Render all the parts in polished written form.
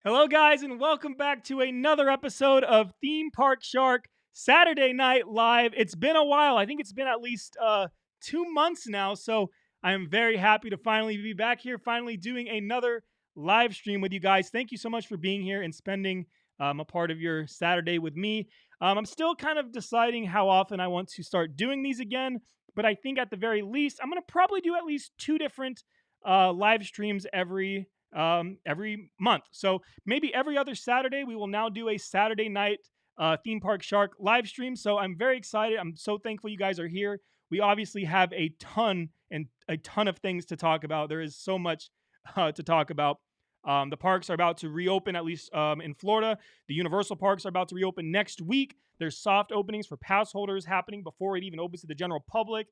Hello, guys, and welcome back to another episode of Theme Park Shark Saturday Night Live. It's been a while. I think it's been at least 2 months now. So I am very happy to finally be back here, finally doing another live stream with you guys. Thank you so much for being here and spending a part of your Saturday with me. I'm still kind of deciding how often I want to start doing these again, but I think at the very least, I'm going to probably do at least two different live streams every month. So maybe every other Saturday, we will now do a Saturday night Theme Park Shark live stream. So I'm very excited. I'm so thankful you guys are here. We obviously have a ton of things to talk about. There is so much to talk about. The parks are about to reopen, at least in Florida. The Universal parks are about to reopen next week. There's soft openings for pass holders happening before it even opens to the general public.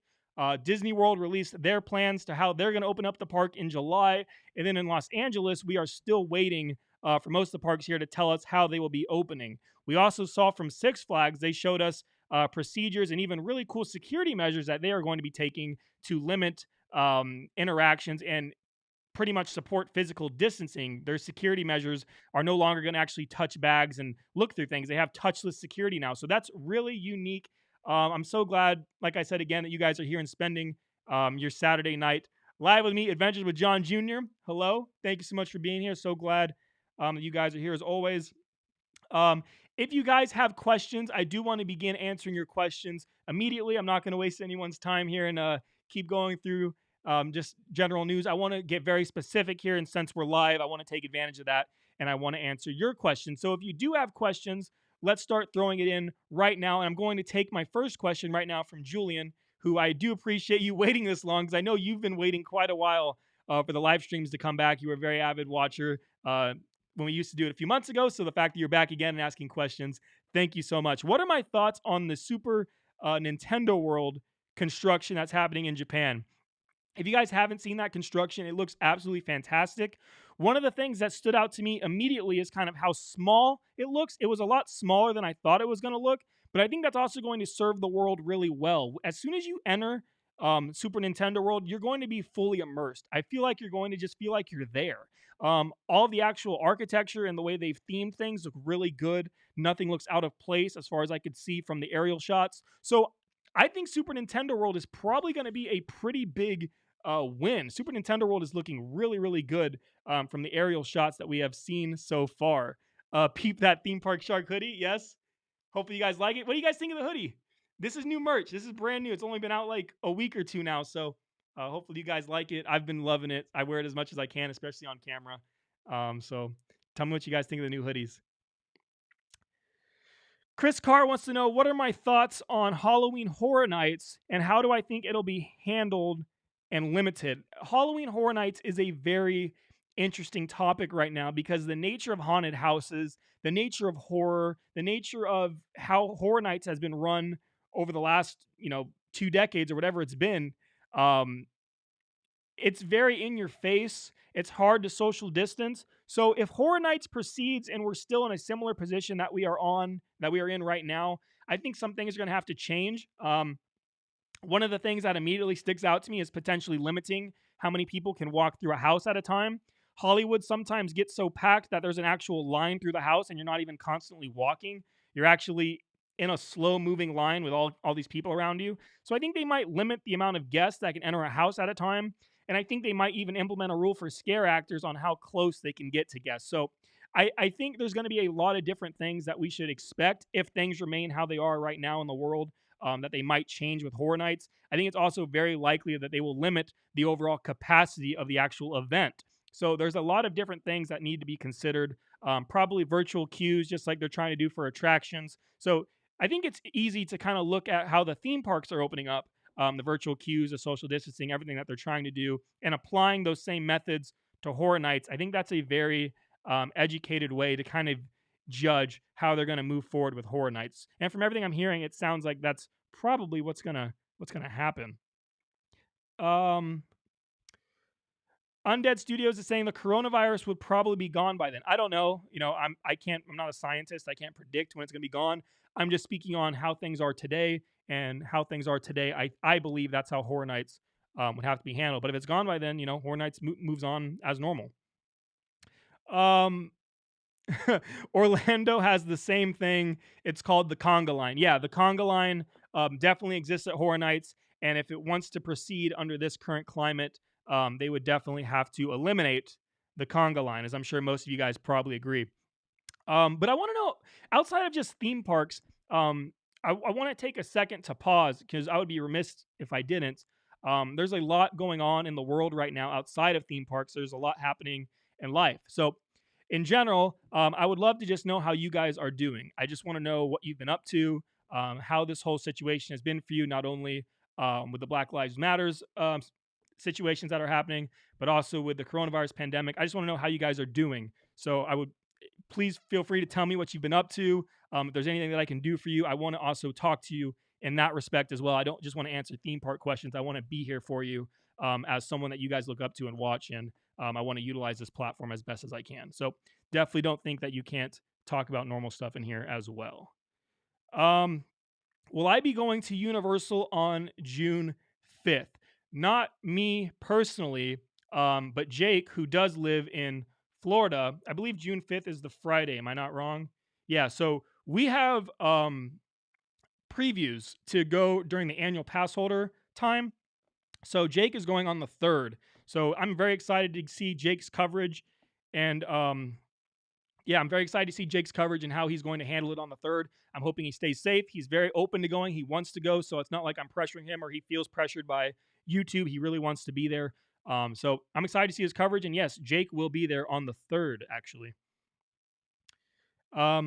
Disney World released their plans to how they're going to open up the park in July. And then in Los Angeles, we are still waiting for most of the parks here to tell us how they will be opening. We also saw from Six Flags, they showed us procedures and even really cool security measures that they are going to be taking to limit interactions and pretty much support physical distancing. Their security measures are no longer going to actually touch bags and look through things. They have touchless security now. So that's really unique. I'm so glad, like I said again, that you guys are here and spending your Saturday night live with me. Adventures with John Jr. Hello. Thank you so much for being here. So glad that you guys are here as always. Um, if you guys have questions, I do want to begin answering your questions immediately. I'm not going to waste anyone's time here and keep going through just general news. I want to get very specific here, and since we're live, I want to take advantage of that and I want to answer your questions. So if you do have questions, let's start throwing it in right now. And I'm going to take my first question right now from Julian, who I do appreciate you waiting this long because I know you've been waiting quite a while for the live streams to come back. You were a very avid watcher. When we used to do it a few months ago. So the fact that you're back again and asking questions, thank you so much. What are my thoughts on the Super Nintendo World construction that's happening in Japan? If you guys haven't seen that construction, it looks absolutely fantastic. One of the things that stood out to me immediately is kind of how small it looks. It was a lot smaller than I thought it was going to look, but I think that's also going to serve the world really well. As soon as you enter Super Nintendo World, you're going to be fully immersed. I feel like you're going to just feel like you're there. All the actual architecture and the way they've themed things look really good. Nothing looks out of place as far as I could see from the aerial shots. So I think Super Nintendo World is probably going to be a pretty big win. Super Nintendo World is looking really, really good from the aerial shots that we have seen so far. Peep that theme park shark hoodie. Yes. Hopefully you guys like it. What do you guys think of the hoodie? This is new merch. This is brand new. It's only been out like a week or two now. So hopefully you guys like it. I've been loving it. I wear it as much as I can, especially on camera. So tell me what you guys think of the new hoodies. Chris Carr wants to know, what are my thoughts on Halloween Horror Nights and how do I think it'll be handled and limited? Halloween Horror Nights is a very interesting topic right now because the nature of haunted houses, the nature of horror, the nature of how Horror Nights has been run over the last, 2 decades or whatever it's been, um, it's very in your face. It's hard to social distance. So if Horror Nights proceeds and we're still in a similar position that we are in right now, I think some things are going to have to change. One of the things that immediately sticks out to me is potentially limiting how many people can walk through a house at a time. Hollywood sometimes gets so packed that there's an actual line through the house and you're not even constantly walking. You're actually in a slow moving line with all these people around you. So I think they might limit the amount of guests that can enter a house at a time. And I think they might even implement a rule for scare actors on how close they can get to guests. So I think there's going to be a lot of different things that we should expect if things remain how they are right now in the world, that they might change with Horror Nights. I think it's also very likely that they will limit the overall capacity of the actual event. So there's a lot of different things that need to be considered. Probably virtual queues, just like they're trying to do for attractions. So I think it's easy to kind of look at how the theme parks are opening up, the virtual queues, the social distancing, everything that they're trying to do, and applying those same methods to Horror Nights. I think that's a very educated way to kind of judge how they're going to move forward with Horror Nights. And from everything I'm hearing, it sounds like that's probably what's gonna happen. Um, Undead Studios is saying the coronavirus would probably be gone by then. I don't know. I'm not a scientist. I can't predict when it's going to be gone. I'm just speaking on how things are today and how things are today. I believe that's how Horror Nights would have to be handled. But if it's gone by then, Horror Nights moves on as normal. Um, Orlando has the same thing. It's called the conga line. Yeah, the conga line definitely exists at Horror Nights, and if it wants to proceed under this current climate, they would definitely have to eliminate the conga line, as I'm sure most of you guys probably agree. But I want to know, outside of just theme parks, I want to take a second to pause because I would be remiss if I didn't. There's a lot going on in the world right now outside of theme parks. There's a lot happening in life. So, in general, I would love to just know how you guys are doing. I just want to know what you've been up to, how this whole situation has been for you, not only with the Black Lives Matters situations that are happening, but also with the coronavirus pandemic. I just want to know how you guys are doing. So, I would please feel free to tell me what you've been up to. If there's anything that I can do for you, I want to also talk to you in that respect as well. I don't just want to answer theme park questions. I want to be here for you as someone that you guys look up to and watch. And I want to utilize this platform as best as I can. So definitely don't think that you can't talk about normal stuff in here as well. Um, will I be going to Universal on June 5th? Not me personally, but Jake, who does live in Florida. I believe June 5th is the Friday. Am I not wrong? Yeah, so we have previews to go during the annual pass holder time. So Jake is going on the 3rd. So I'm very excited to see Jake's coverage. And yeah, I'm very excited to see Jake's coverage and how he's going to handle it on the 3rd. I'm hoping he stays safe. He's very open to going. He wants to go. So it's not like I'm pressuring him or he feels pressured by YouTube. He really wants to be there. So I'm excited to see his coverage. And yes, Jake will be there on the 3rd, actually. Let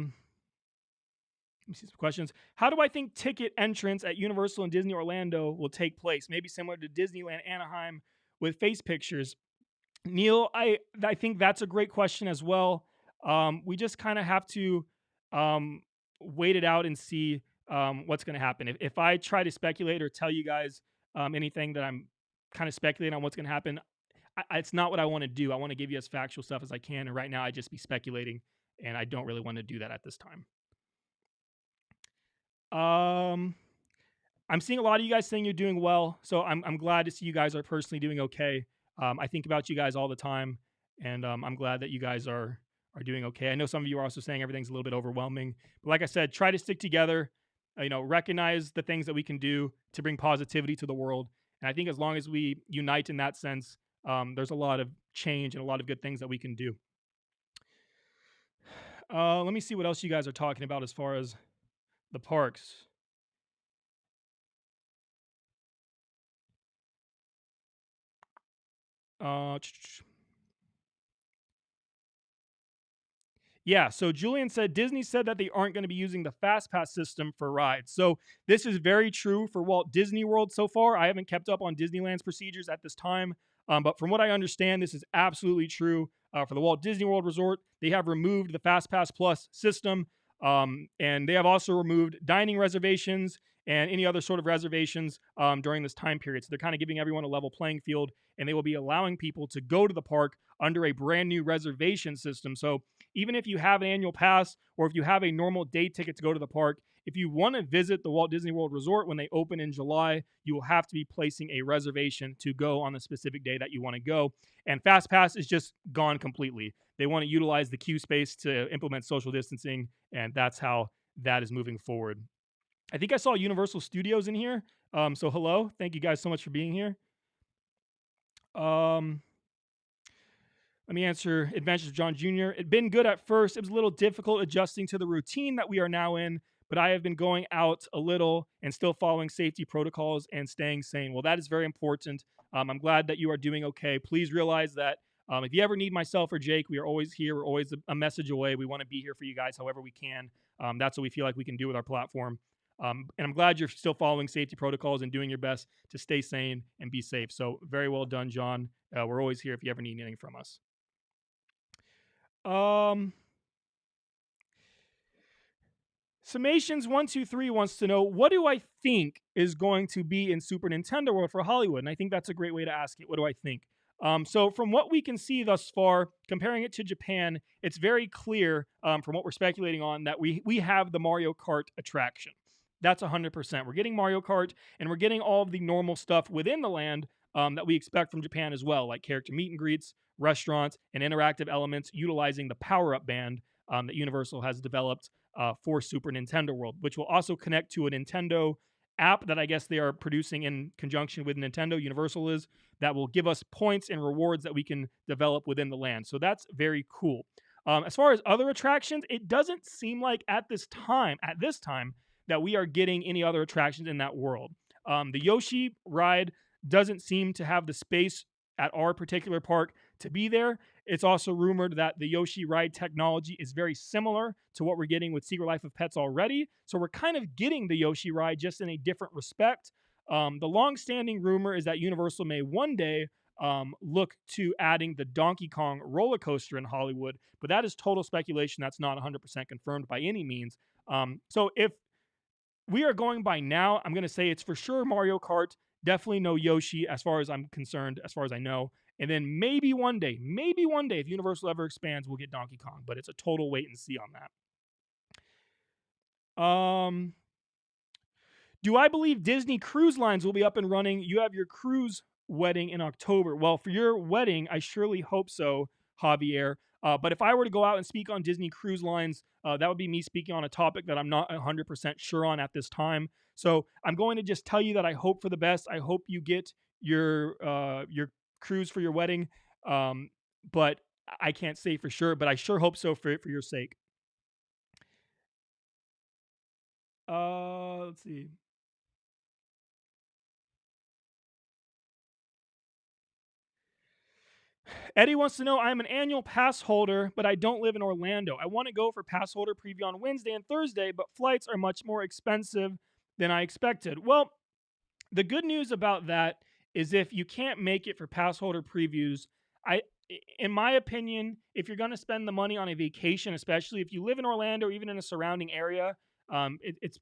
me see some questions. How do I think ticket entrance at Universal and Disney Orlando will take place? Maybe similar to Disneyland Anaheim with face pictures. Neil, I think that's a great question as well. We just kind of have to wait it out and see what's going to happen. If I try to speculate or tell you guys anything that I'm kind of speculating on what's going to happen, it's not what I want to do. I want to give you as factual stuff as I can. And right now, I just be speculating, and I don't really want to do that at this time. I'm seeing a lot of you guys saying you're doing well, so I'm glad to see you guys are personally doing okay. I think about you guys all the time, and I'm glad that you guys are doing okay. I know some of you are also saying everything's a little bit overwhelming, but like I said, try to stick together. Recognize the things that we can do to bring positivity to the world, and I think as long as we unite in that sense, there's a lot of change and a lot of good things that we can do. Let me see what else you guys are talking about as far as the parks. Uh, Yeah, so Julian said Disney said that they aren't going to be using the Fast Pass system for rides. So this is very true for Walt Disney World so far. I haven't kept up on Disneyland's procedures at this time, but from what I understand, this is absolutely true for the Walt Disney World Resort. They have removed the Fast Pass Plus system, and they have also removed dining reservations and any other sort of reservations during this time period. So they're kind of giving everyone a level playing field, and they will be allowing people to go to the park under a brand new reservation system. So even if you have an annual pass or if you have a normal day ticket to go to the park, if you want to visit the Walt Disney World Resort when they open in July, you will have to be placing a reservation to go on the specific day that you want to go. And Fast Pass is just gone completely. They want to utilize the queue space to implement social distancing, and that's how that is moving forward. I think I saw Universal Studios in here. So hello. Thank you guys so much for being here. Let me answer Adventures of John Jr. It'd been good at first. It was a little difficult adjusting to the routine that we are now in, but I have been going out a little and still following safety protocols and staying sane. Well, that is very important. I'm glad that you are doing okay. Please realize that if you ever need myself or Jake, we are always here. We're always a message away. We want to be here for you guys however we can. That's what we feel like we can do with our platform. And I'm glad you're still following safety protocols and doing your best to stay sane and be safe. So very well done, John. We're always here if you ever need anything from us. Summations123 wants to know, what do I think is going to be in Super Nintendo World for Hollywood? And I think that's a great way to ask it. What do I think? So from what we can see thus far, comparing it to Japan, it's very clear from what we're speculating on that we have the Mario Kart attraction. That's 100%. We're getting Mario Kart, and we're getting all of the normal stuff within the land that we expect from Japan as well, like character meet and greets, restaurants, and interactive elements utilizing the power-up band that Universal has developed for Super Nintendo World, which will also connect to a Nintendo app that I guess they are producing in conjunction with Nintendo. Universal is, that will give us points and rewards that we can develop within the land. So that's very cool. As far as other attractions, it doesn't seem like at this time, that we are getting any other attractions in that world. The Yoshi ride doesn't seem to have the space at our particular park to be there. It's also rumored that the Yoshi ride technology is very similar to what we're getting with Secret Life of Pets already. So we're kind of getting the Yoshi ride just in a different respect. The long-standing rumor is that Universal may one day look to adding the Donkey Kong roller coaster in Hollywood, but that is total speculation. That's not 100% confirmed by any means. So if we are going by now, I'm going to say it's for sure Mario Kart, definitely no Yoshi as far as I'm concerned, as far as I know. And then maybe one day, if Universal ever expands, we'll get Donkey Kong, but it's a total wait and see on that. Do I believe Disney Cruise Lines will be up and running? You have your cruise wedding in October. Well, for your wedding, I surely hope so, Javier. But if I were to go out and speak on Disney Cruise Lines, that would be me speaking on a topic that I'm not 100% sure on at this time. So I'm going to just tell you that I hope for the best. I hope you get your cruise for your wedding. But I can't say for sure, but I sure hope so for your sake. Let's see. Eddie wants to know, I'm an annual pass holder, but I don't live in Orlando. I want to go for pass holder preview on Wednesday and Thursday, but flights are much more expensive than I expected. Well, the good news about that is if you can't make it for pass holder previews, in my opinion, if you're going to spend the money on a vacation, especially if you live in Orlando or even in a surrounding area, it's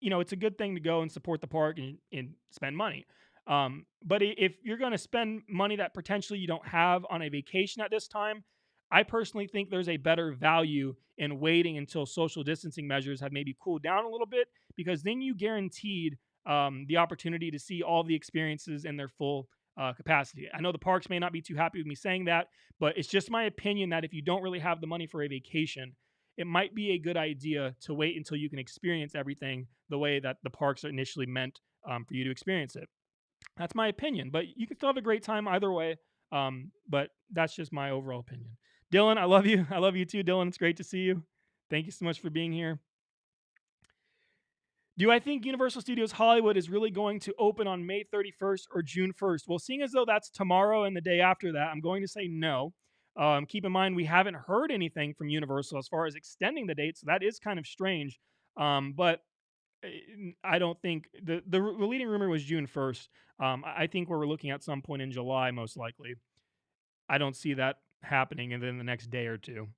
it's a good thing to go and support the park and spend money. But if you're going to spend money that potentially you don't have on a vacation at this time, I personally think there's a better value in waiting until social distancing measures have maybe cooled down a little bit, because then you guaranteed the opportunity to see all the experiences in their full capacity. I know the parks may not be too happy with me saying that, but it's just my opinion that if you don't really have the money for a vacation, it might be a good idea to wait until you can experience everything the way that the parks are initially meant for you to experience it. That's my opinion, but you can still have a great time either way. But that's just my overall opinion. Dylan, I love you. I love you too, Dylan. It's great to see you. Thank you so much for being here. Do I think Universal Studios Hollywood is really going to open on May 31st or June 1st? Well, seeing as though that's tomorrow and the day after that, I'm going to say no. Keep in mind, we haven't heard anything from Universal as far as extending the date, so that is kind of strange. But I don't think the leading rumor was June 1st. I think we're looking at some point in July, most likely. I don't see that happening within the next day or two.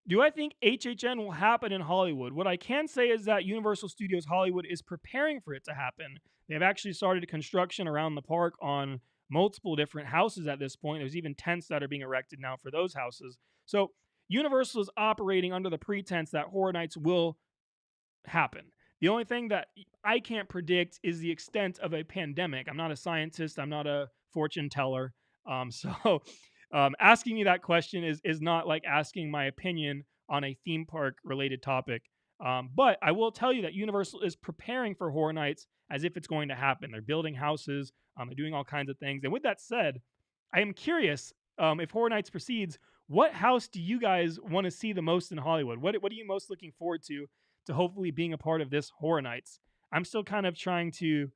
Do I think HHN will happen in Hollywood? What I can say is that Universal Studios Hollywood is preparing for it to happen. They've actually started construction around the park on multiple different houses at this point. There's even tents that are being erected now for those houses. So Universal is operating under the pretense that Horror Nights will happen. The only thing that I can't predict is the extent of a pandemic. I'm not a scientist. I'm not a fortune teller. So asking me that question is not like asking my opinion on a theme park related topic. But I will tell you that Universal is preparing for Horror Nights as if it's going to happen. They're building houses. They're doing all kinds of things. And with that said, I am curious, if Horror Nights proceeds, what house do you guys want to see the most in Hollywood? What are you most looking forward to hopefully being a part of this Horror Nights? I'm still kind of trying to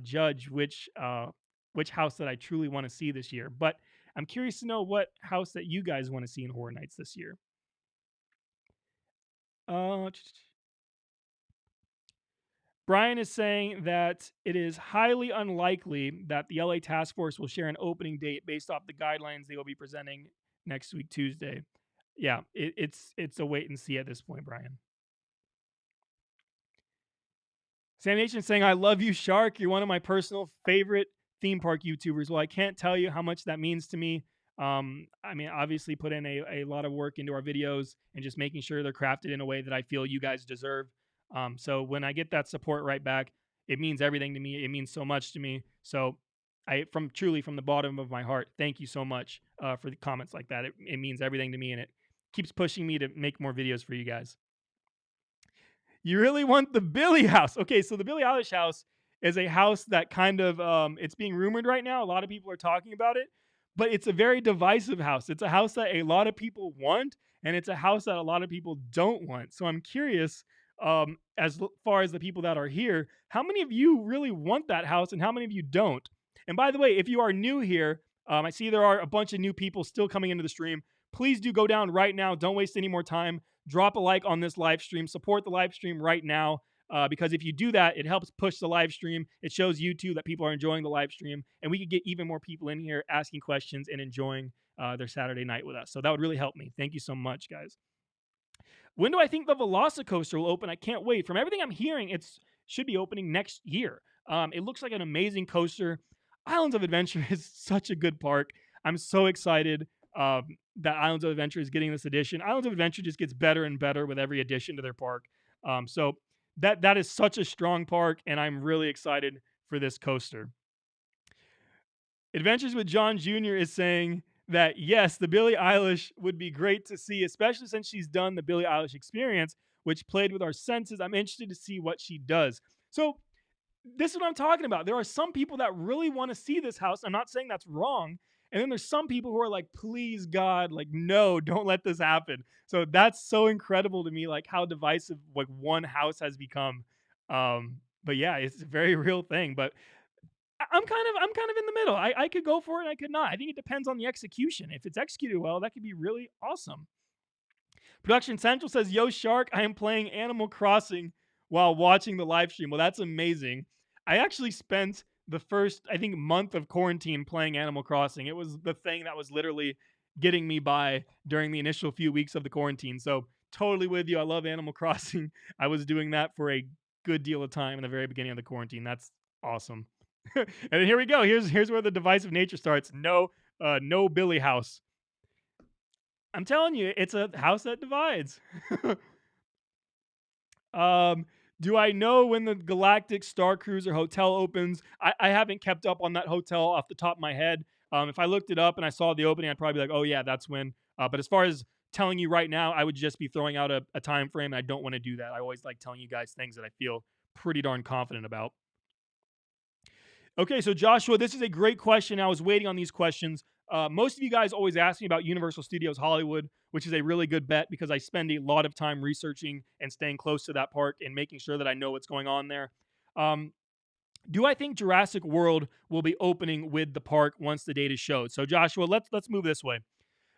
judge which house that I truly want to see this year. But I'm curious to know what house that you guys want to see in Horror Nights this year. Brian is saying that it is highly unlikely that the LA Task Force will share an opening date based off the guidelines they will be presenting next week, Tuesday. Yeah, it's a wait and see at this point, Brian. Sam Nation saying, I love you, Shark. You're one of my personal favorite theme park YouTubers. Well, I can't tell you how much that means to me. I mean, obviously put in a lot of work into our videos and just making sure they're crafted in a way that I feel you guys deserve. So when I get that support right back, it means everything to me. It means so much to me. So from truly from the bottom of my heart, thank you so much for the comments like that. It means everything to me, and it keeps pushing me to make more videos for you guys. You really want the Billy house? Okay, so the Billie Eilish house is a house that kind of it's being rumored right now. A lot of people are talking about it, but it's a very divisive house. It's a house that a lot of people want, and it's a house that a lot of people don't want. So I'm curious, far as the people that are here, how many of you really want that house, and how many of you don't? And by the way, if you are new here, I see there are a bunch of new people still coming into the stream. Please do go down right now. Don't waste any more time. Drop a like on this live stream. Support the live stream right now. Because if you do that, it helps push the live stream. It shows YouTube that people are enjoying the live stream, and we could get even more people in here asking questions and enjoying their Saturday night with us. So that would really help me. Thank you so much, guys. When do I think the Velocicoaster will open? I can't wait. From everything I'm hearing, it should be opening next year. It looks like an amazing coaster. Islands of Adventure is such a good park. I'm so excited that Islands of Adventure is getting this edition. Islands of Adventure just gets better and better with every addition to their park. So that is such a strong park, and I'm really excited for this coaster. Adventures with John Jr. is saying that yes, the Billie Eilish would be great to see, especially since she's done the Billie Eilish experience, which played with our senses. I'm interested to see what she does. So this is what I'm talking about. There are some people that really want to see this house. I'm not saying that's wrong. And then there's some people who are like, please, God, like, no, don't let this happen. So that's so incredible to me, like how divisive like one house has become. But yeah, it's a very real thing. But I'm kind of in the middle. I could go for it and I could not. I think it depends on the execution. If it's executed well, that could be really awesome. Production Central says, Yo, Shark, I am playing Animal Crossing while watching the live stream. Well, that's amazing. I actually spent the first, I think, month of quarantine playing Animal Crossing. It was the thing that was literally getting me by during the initial few weeks of the quarantine. So, totally with you. I love Animal Crossing. I was doing that for a good deal of time in the very beginning of the quarantine. That's awesome. And then here we go. Here's where the divisive nature starts. No Billy house. I'm telling you, it's a house that divides. Do I know when the Galactic Star Cruiser hotel opens? I haven't kept up on that hotel off the top of my head. If I looked it up and I saw the opening, I'd probably be like, oh yeah, that's when. But as far as telling you right now, I would just be throwing out a time frame, and I don't want to do that. I always like telling you guys things that I feel pretty darn confident about. Okay, so Joshua, this is a great question. I was waiting on these questions. Most of you guys always ask me about Universal Studios Hollywood, which is a really good bet because I spend a lot of time researching and staying close to that park and making sure that I know what's going on there. Do I think Jurassic World will be opening with the park once the date is showed? So Joshua, let's move this way.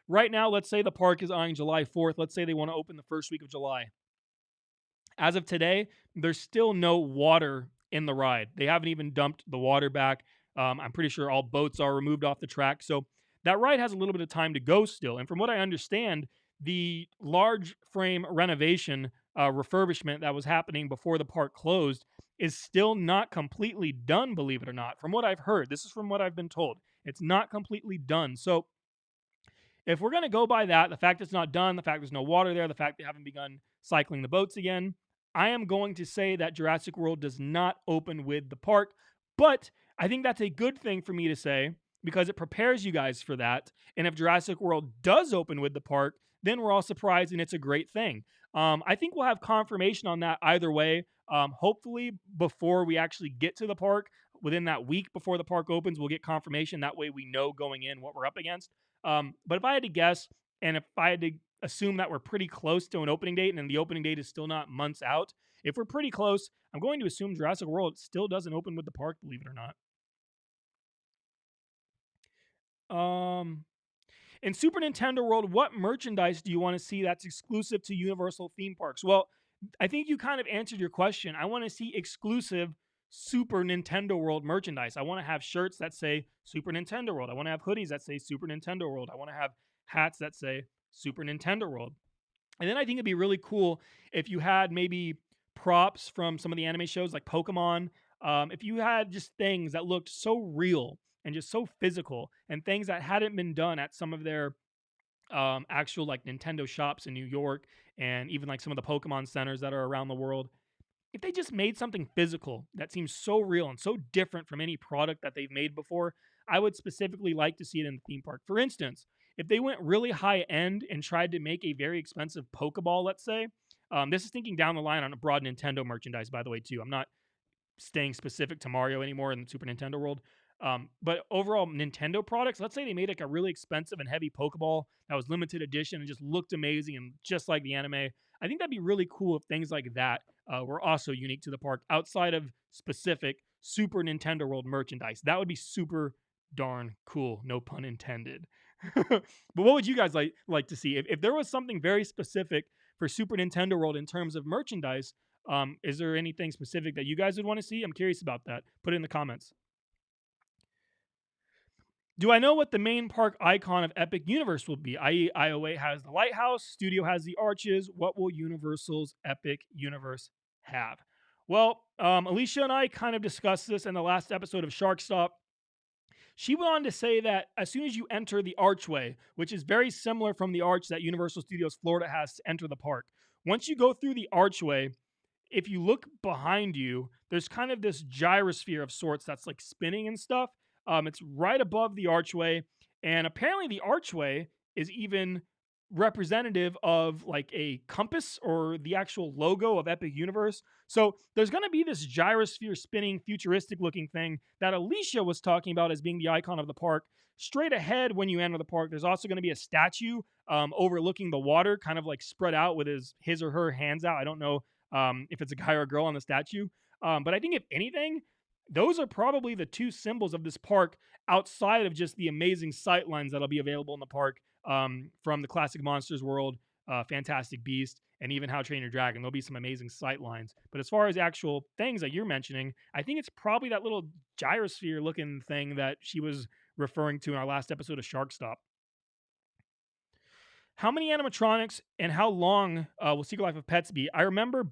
Right now, let's say the park is on July 4th. Let's say they want to open the first week of July. As of today, there's still no water in the ride. They haven't even dumped the water back. I'm pretty sure all boats are removed off the track. So that ride has a little bit of time to go still. And from what I understand, the large frame renovation refurbishment that was happening before the park closed is still not completely done, believe it or not. From what I've heard, this is from what I've been told. It's not completely done. So if we're going to go by that, the fact it's not done, the fact there's no water there, the fact they haven't begun cycling the boats again, I am going to say that Jurassic World does not open with the park. But I think that's a good thing for me to say because it prepares you guys for that. And if Jurassic World does open with the park, then we're all surprised and it's a great thing. I think we'll have confirmation on that either way. Hopefully, before we actually get to the park, within that week before the park opens, we'll get confirmation. That way we know going in what we're up against. But if I had to guess, and if I had to assume that we're pretty close to an opening date, and the opening date is still not months out, if we're pretty close, I'm going to assume Jurassic World still doesn't open with the park, believe it or not. In Super Nintendo World, what merchandise do you want to see that's exclusive to Universal theme parks? Well, I think you kind of answered your question. I want to see exclusive Super Nintendo World merchandise. I want to have shirts that say Super Nintendo World. I want to have hoodies that say Super Nintendo World. I want to have hats that say Super Nintendo World. And then I think it'd be really cool if you had maybe props from some of the anime shows like Pokemon. If you had just things that looked so real and just so physical and things that hadn't been done at some of their actual like Nintendo shops in New York and even like some of the Pokemon centers that are around the world. if they just made something physical that seems so real and so different from any product that they've made before, I would specifically like to see it in the theme park. For instance, if they went really high end and tried to make a very expensive Pokeball, let's say, this is thinking down the line on a broad Nintendo merchandise, by the way, too. I'm not staying specific to Mario anymore in the Super Nintendo world. But overall, Nintendo products, let's say they made like a really expensive and heavy Pokeball that was limited edition and just looked amazing and just like the anime. I think that'd be really cool if things like that were also unique to the park outside of specific Super Nintendo World merchandise. That would be super darn cool, no pun intended. But what would you guys like to see if there was something very specific for Super Nintendo World in terms of merchandise? Is there anything specific that you guys would want to see? I'm curious about that. Put it in the comments. Do I know what the main park icon of Epic Universe will be? I.e., IOA has the lighthouse, Studio has the arches. What will Universal's Epic Universe have? Well, Alicia and I kind of discussed this in the last episode of Shark Stop. She went on to say that as soon as you enter the archway, which is very similar from the arch that Universal Studios Florida has to enter the park, once you go through the archway, if you look behind you, there's kind of this gyrosphere of sorts that's like spinning and stuff. It's right above the archway, and apparently the archway is even representative of like a compass or the actual logo of Epic Universe. So there's going to be this gyrosphere spinning, futuristic looking thing that Alicia was talking about as being the icon of the park. Straight ahead when you enter the park, there's also going to be a statue overlooking the water, kind of like spread out with his or her hands out. I don't know if it's a guy or a girl on the statue. But I think if anything, those are probably the two symbols of this park outside of just the amazing sight lines that'll be available in the park from the Classic Monsters World, Fantastic Beast, and even How to Train Your Dragon. There'll be some amazing sight lines. But as far as actual things that you're mentioning, I think it's probably that little gyrosphere looking thing that she was referring to in our last episode of Shark Stop. How many animatronics and how long will Secret Life of Pets be? I remember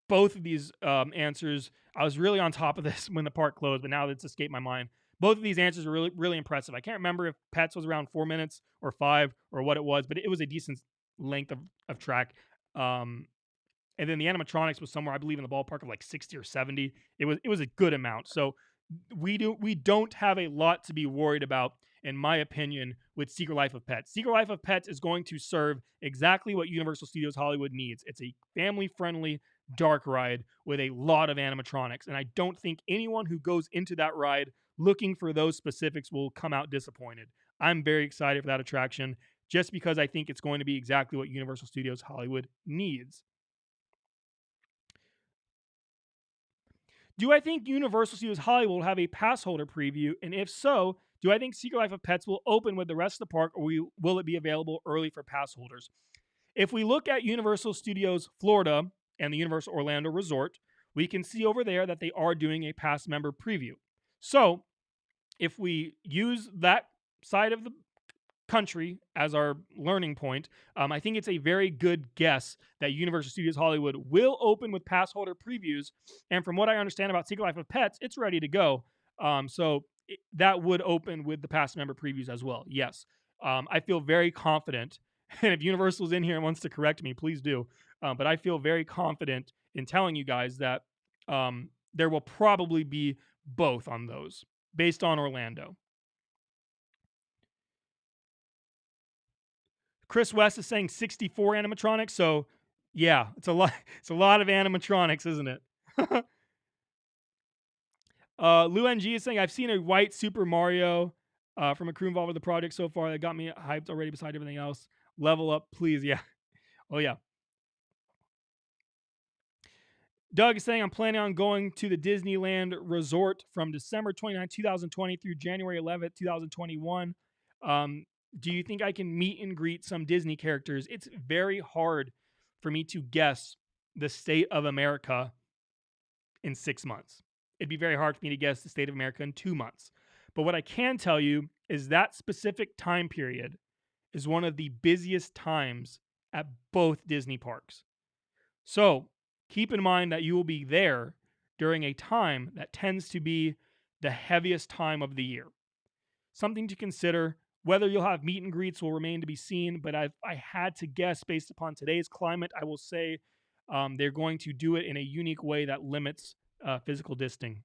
both of these answers. I was really on top of this when the park closed, but now it's escaped my mind. Both of these answers were really, really impressive. I can't remember if Pets was around 4 minutes or 5 or what it was, but it was a decent length of track. And then the animatronics was somewhere, I believe, in the ballpark of like 60 or 70. It was a good amount. So we don't have a lot to be worried about, in my opinion, with Secret Life of Pets. Secret Life of Pets is going to serve exactly what Universal Studios Hollywood needs. It's a family-friendly dark ride with a lot of animatronics, and I don't think anyone who goes into that ride looking for those specifics will come out disappointed. I'm very excited for that attraction just because I think it's going to be exactly what Universal Studios Hollywood needs. Do I think Universal Studios Hollywood will have a pass holder preview? And if so, do I think Secret Life of Pets will open with the rest of the park, or will it be available early for pass holders? If we look at Universal Studios Florida and the Universal Orlando Resort, we can see over there that they are doing a pass member preview. So if we use that side of the country as our learning point, I think it's a very good guess that Universal Studios Hollywood will open with pass holder previews. And from what I understand about Secret Life of Pets, it's ready to go. That would open with the pass member previews as well. Yes. I feel very confident. And if Universal's in here and wants to correct me, please do. But I feel very confident in telling you guys that there will probably be both on those based on Orlando. Chris West is saying 64 animatronics. So yeah, it's a lot. It's a lot of animatronics, isn't it? Lou NG is saying, I've seen a white Super Mario from a crew involved with the project so far that got me hyped already beside everything else. Level up, please. Yeah. Oh, yeah. Doug is saying, I'm planning on going to the Disneyland Resort from December 29, 2020 through January 11th, 2021. Do you think I can meet and greet some Disney characters? It's very hard for me to guess the state of America in 6 months. It'd be very hard for me to guess the state of America in 2 months. But what I can tell you is that specific time period is one of the busiest times at both Disney parks. So keep in mind that you will be there during a time that tends to be the heaviest time of the year. Something to consider. Whether you'll have meet and greets will remain to be seen, but I had to guess based upon today's climate, I will say they're going to do it in a unique way that limits physical distancing.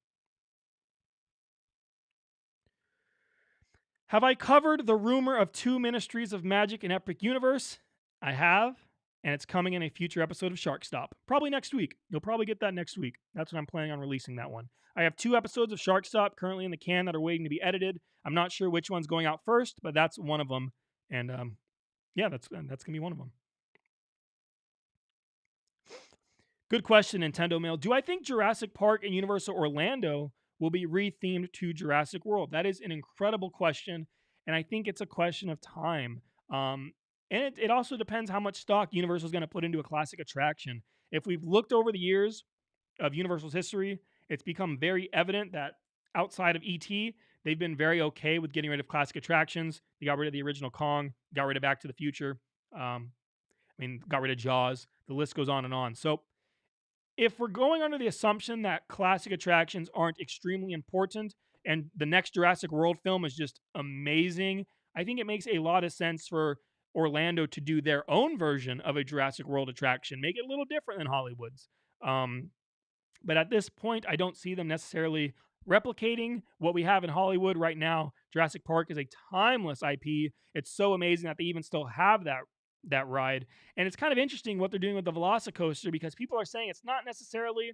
Have I covered the rumor of 2 Ministries of Magic in Epic Universe? I have, and it's coming in a future episode of Shark Stop. Probably next week. You'll probably get that next week. That's when I'm planning on releasing that one. I have 2 episodes of Shark Stop currently in the can that are waiting to be edited. I'm not sure which one's going out first, but that's one of them. And yeah, that's going to be one of them. Good question, Nintendo Mail. Do I think Jurassic Park and Universal Orlando will be rethemed to Jurassic World? That is an incredible question, and I think it's a question of time. And it also depends how much stock Universal is going to put into a classic attraction. If we've looked over the years of Universal's history, it's become very evident that outside of ET, they've been very okay with getting rid of classic attractions. They got rid of the original Kong, got rid of Back to the Future. Got rid of Jaws. The list goes on and on. So if we're going under the assumption that classic attractions aren't extremely important and the next Jurassic World film is just amazing, I think it makes a lot of sense for Orlando to do their own version of a Jurassic World attraction, make it a little different than Hollywood's. But at this point, I don't see them necessarily replicating what we have in Hollywood right now. Jurassic Park is a timeless IP. It's so amazing that they even still have that ride. And it's kind of interesting what they're doing with the Velocicoaster, because people are saying it's not necessarily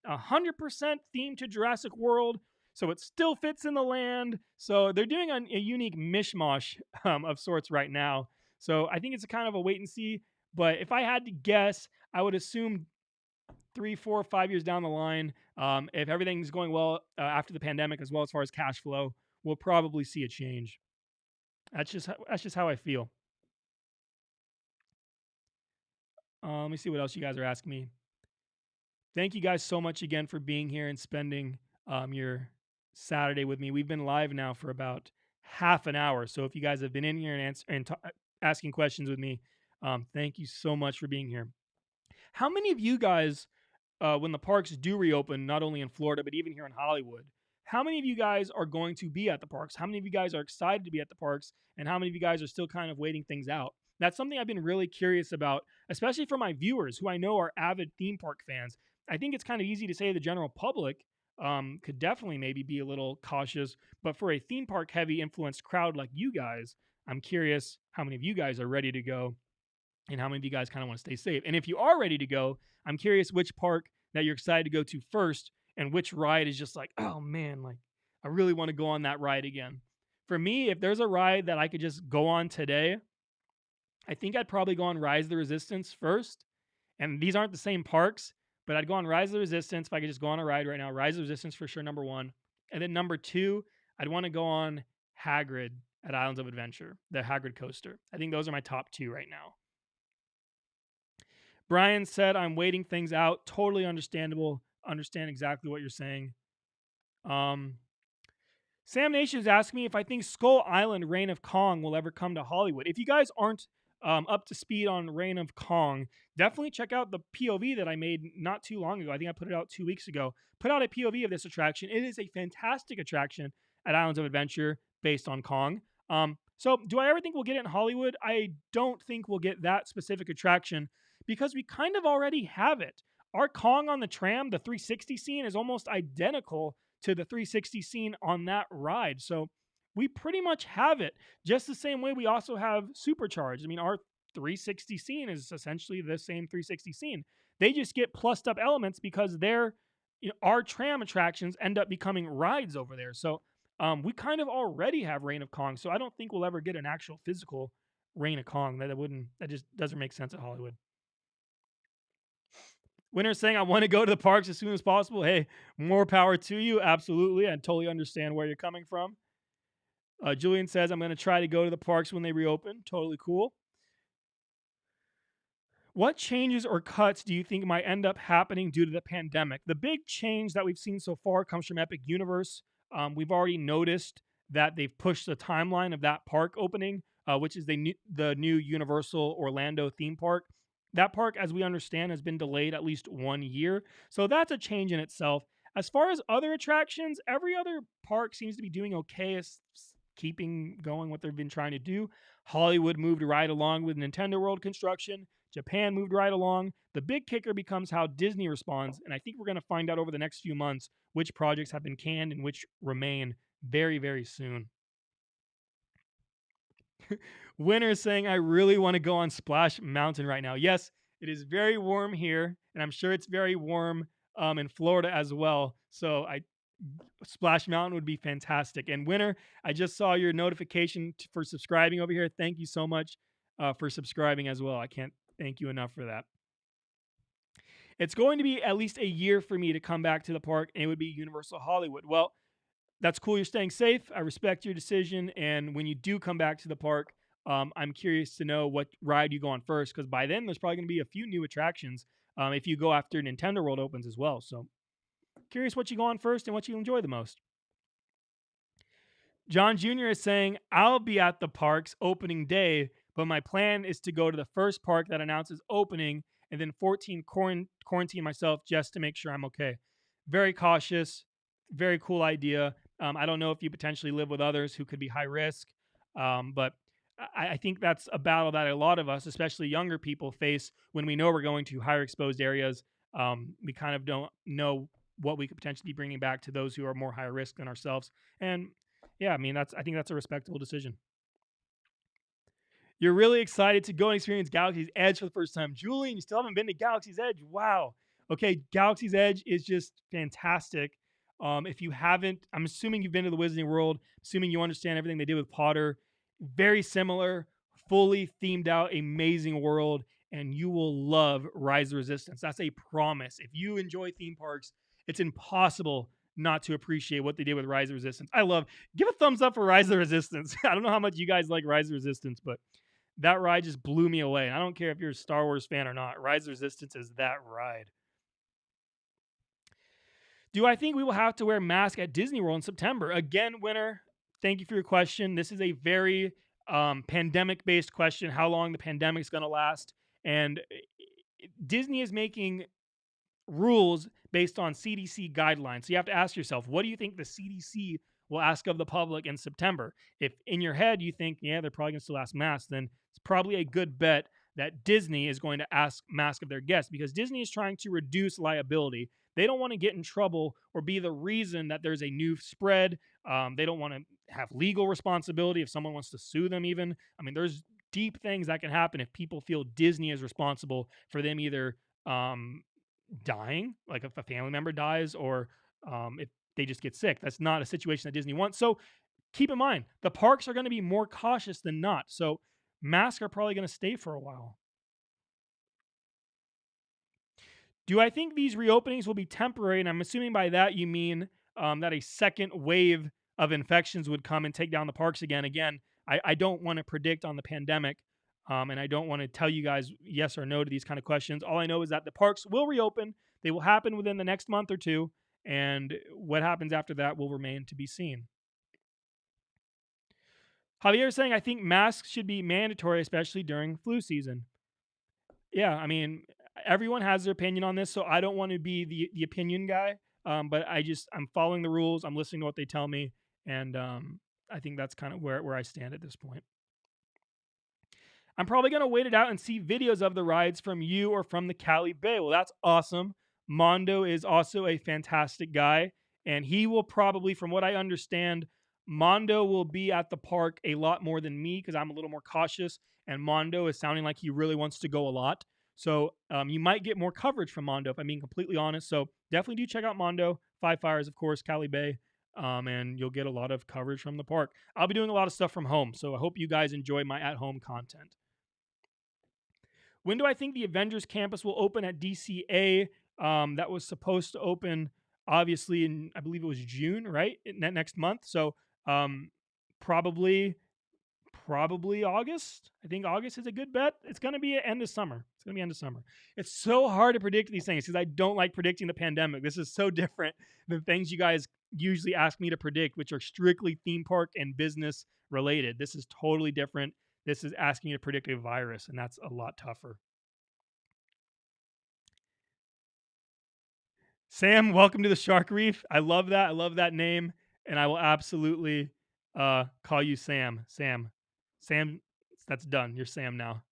100% themed to Jurassic World, so it still fits in the land. So they're doing a unique mishmash of sorts right now. So I think it's a kind of a wait and see. But if I had to guess, I would assume 3, 4, 5 years down the line, if everything's going well after the pandemic, as well as far as cash flow, we'll probably see a change. That's just how I feel. Let me see what else you guys are asking me. Thank you guys so much again for being here and spending your Saturday with me. We've been live now for about half an hour. So if you guys have been in here and asking questions with me, thank you so much for being here. How many of you guys, when the parks do reopen, not only in Florida, but even here in Hollywood, how many of you guys are going to be at the parks? How many of you guys are excited to be at the parks? And how many of you guys are still kind of waiting things out? That's something I've been really curious about, especially for my viewers who I know are avid theme park fans. I think it's kind of easy to say the general public could definitely maybe be a little cautious, but for a theme park heavy influenced crowd like you guys, I'm curious how many of you guys are ready to go and how many of you guys kind of want to stay safe. And if you are ready to go, I'm curious which park that you're excited to go to first and which ride is just like, oh man, like I really want to go on that ride again. For me, if there's a ride that I could just go on today, I think I'd probably go on Rise of the Resistance first. And these aren't the same parks, but I'd go on Rise of the Resistance if I could just go on a ride right now. Rise of the Resistance for sure, number 1. And then number 2, I'd want to go on Hagrid at Islands of Adventure, the Hagrid coaster. I think those are my top 2 right now. Brian said, I'm waiting things out. Totally understandable. Understand exactly what you're saying. Sam Nation is asking me if I think Skull Island Reign of Kong will ever come to Hollywood. If you guys aren't up to speed on Reign of Kong, definitely check out the POV that I made not too long ago. I think I put it out 2 weeks ago. Put out a POV of this attraction. It is a fantastic attraction at Islands of Adventure based on Kong. So do I ever think we'll get it in Hollywood? I don't think we'll get that specific attraction because we kind of already have it. Our Kong on the tram, the 360 scene, is almost identical to the 360 scene on that ride. So we pretty much have it. Just the same way we also have Supercharged. I mean, our 360 scene is essentially the same 360 scene. They just get plussed up elements because our tram attractions end up becoming rides over there. So we kind of already have Reign of Kong. So I don't think we'll ever get an actual physical Reign of Kong. That just doesn't make sense at Hollywood. Winner's saying, I want to go to the parks as soon as possible. Hey, more power to you. Absolutely. I totally understand where you're coming from. Julian says, I'm going to try to go to the parks when they reopen. Totally cool. What changes or cuts do you think might end up happening due to the pandemic? The big change that we've seen so far comes from Epic Universe. We've already noticed that they've pushed the timeline of that park opening, which is the new Universal Orlando theme park. That park, as we understand, has been delayed at least 1 year. So that's a change in itself. As far as other attractions, every other park seems to be doing okay, as keeping going what they've been trying to do. Hollywood moved right along with Nintendo World construction. Japan moved right along. The big kicker becomes how Disney responds, and I think we're going to find out over the next few months which projects have been canned and which remain very, very soon. Winter is saying, I really want to go on Splash Mountain right now. Yes, it is very warm here, and I'm sure it's very warm in Florida as well. So Splash Mountain would be fantastic. And Winter, I just saw your notification for subscribing over here. Thank you so much for subscribing as well. I can't thank you enough for that. It's going to be at least a year for me to come back to the park, and it would be Universal Hollywood. Well, that's cool. You're staying safe. I respect your decision. And when you do come back to the park, I'm curious to know what ride you go on first, because by then there's probably going to be a few new attractions if you go after Nintendo World opens as well. So curious what you go on first and what you enjoy the most. John Jr. is saying, I'll be at the park's opening day, but my plan is to go to the first park that announces opening and then 14 quarantine myself just to make sure I'm okay. Very cautious, very cool idea. I don't know if you potentially live with others who could be high risk, but I think that's a battle that a lot of us, especially younger people, face when we know we're going to higher exposed areas. We kind of don't know what we could potentially be bringing back to those who are more high risk than ourselves. And yeah, I mean, I think that's a respectable decision. You're really excited to go and experience Galaxy's Edge for the first time. Julian, you still haven't been to Galaxy's Edge. Wow. Okay, Galaxy's Edge is just fantastic. If you haven't, I'm assuming you've been to the Wizarding World, assuming you understand everything they did with Potter. Very similar, fully themed out, amazing world, and you will love Rise of the Resistance. That's a promise. If you enjoy theme parks, it's impossible not to appreciate what they did with Rise of the Resistance. Give a thumbs up for Rise of the Resistance. I don't know how much you guys like Rise of the Resistance, but that ride just blew me away. And I don't care if you're a Star Wars fan or not. Rise of the Resistance is that ride. Do I think we will have to wear masks at Disney World in September? Again, Winter, thank you for your question. This is a very pandemic based question, how long the pandemic is going to last. And Disney is making rules based on CDC guidelines. So you have to ask yourself, what do you think the CDC will ask of the public in September? If in your head you think, yeah, they're probably going to still ask masks, then it's probably a good bet that Disney is going to ask masks of their guests, because Disney is trying to reduce liability. They don't want to get in trouble or be the reason that there's a new spread. They don't want to have legal responsibility if someone wants to sue them even. I mean, there's deep things that can happen if people feel Disney is responsible for them either dying, like if a family member dies, or if they just get sick. That's not a situation that Disney wants. So keep in mind, the parks are going to be more cautious than not. So masks are probably going to stay for a while. Do I think these reopenings will be temporary? And I'm assuming by that you mean that a second wave of infections would come and take down the parks again. Again, I don't want to predict on the pandemic, and I don't want to tell you guys yes or no to these kind of questions. All I know is that the parks will reopen. They will happen within the next month or two, and what happens after that will remain to be seen. Javier is saying, I think masks should be mandatory, especially during flu season. Yeah, I mean, everyone has their opinion on this, so I don't want to be the opinion guy. But I'm following the rules. I'm listening to what they tell me, and I think that's kind of where I stand at this point. I'm probably gonna wait it out and see videos of the rides from you or from the Cali Bay. Well, that's awesome. Mondo is also a fantastic guy, and he will probably, from what I understand, Mondo will be at the park a lot more than me because I'm a little more cautious, and Mondo is sounding like he really wants to go a lot. So you might get more coverage from Mondo if I'm being completely honest. So definitely do check out Mondo. Five Fires, of course, Cali Bay, and you'll get a lot of coverage from the park. I'll be doing a lot of stuff from home, so I hope you guys enjoy my at-home content. When do I think the Avengers campus will open at DCA? That was supposed to open, obviously, in I believe it was June, right? Next month. So probably August. I think August is a good bet. It's going to be end of summer. It's going to be end of summer. It's so hard to predict these things because I don't like predicting the pandemic. This is so different than things you guys usually ask me to predict, which are strictly theme park and business related. This is totally different. This is asking you to predict a virus, and that's a lot tougher. Sam, welcome to the Shark Reef. I love that. I love that name, and I will absolutely call you Sam. Sam. Sam, that's done. You're Sam now.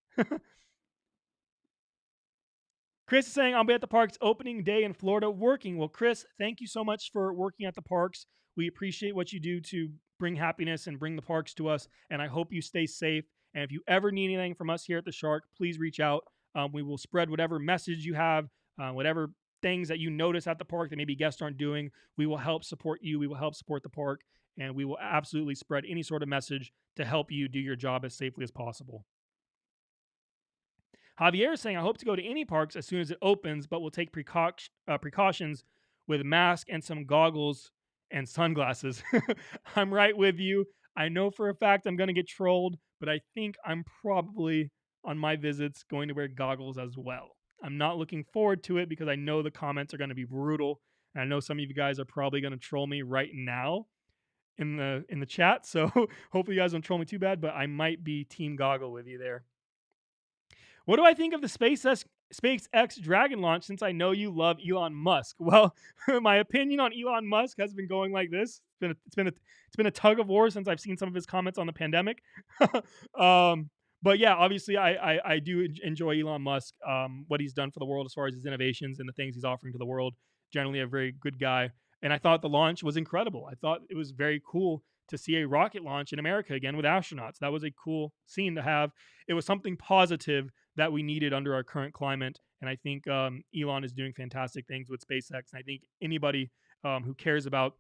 Chris is saying, I'll be at the parks opening day in Florida working. Well, Chris, thank you so much for working at the parks. We appreciate what you do to bring happiness and bring the parks to us. And I hope you stay safe. And if you ever need anything from us here at the Shark, please reach out. We will spread whatever message you have, whatever things that you notice at the park that maybe guests aren't doing. We will help support you. We will help support the park. And we will absolutely spread any sort of message to help you do your job as safely as possible. Javier is saying, I hope to go to any parks as soon as it opens, but will take precautions with mask and some goggles and sunglasses. I'm right with you. I know for a fact I'm going to get trolled, but I think I'm probably on my visits going to wear goggles as well. I'm not looking forward to it because I know the comments are going to be brutal. And I know some of you guys are probably going to troll me right now in the chat. So hopefully you guys don't troll me too bad, but I might be team goggle with you there. What do I think of the SpaceX Dragon launch since I know you love Elon Musk? Well, my opinion on Elon Musk has been going like this. It's been a tug of war since I've seen some of his comments on the pandemic. But yeah, obviously I do enjoy Elon Musk, what he's done for the world as far as his innovations and the things he's offering to the world. Generally a very good guy. And I thought the launch was incredible. I thought it was very cool to see a rocket launch in America again with astronauts. That was a cool scene to have. It was something positive that we needed under our current climate. And I think Elon is doing fantastic things with SpaceX. And I think anybody who cares about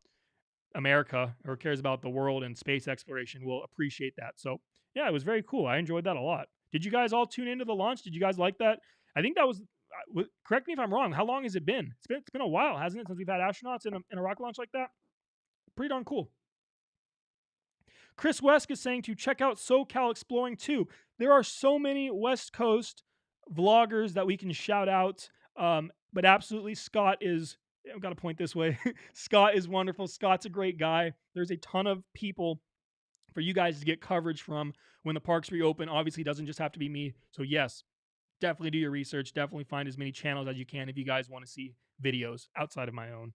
America or cares about the world and space exploration will appreciate that. So yeah, it was very cool. I enjoyed that a lot. Did you guys all tune into the launch? Did you guys like that? I think that was. Correct me if I'm wrong. How long has it been? It's been a while, hasn't it, since we've had astronauts in a rocket launch like that? Pretty darn cool. Chris West is saying to check out SoCal Exploring too. There are so many West Coast vloggers that we can shout out. But absolutely, Scott is. I've got to point this way. Scott is wonderful. Scott's a great guy. There's a ton of people for you guys to get coverage from when the parks reopen. Obviously, it doesn't just have to be me. So yes, definitely do your research. Definitely find as many channels as you can if you guys want to see videos outside of my own.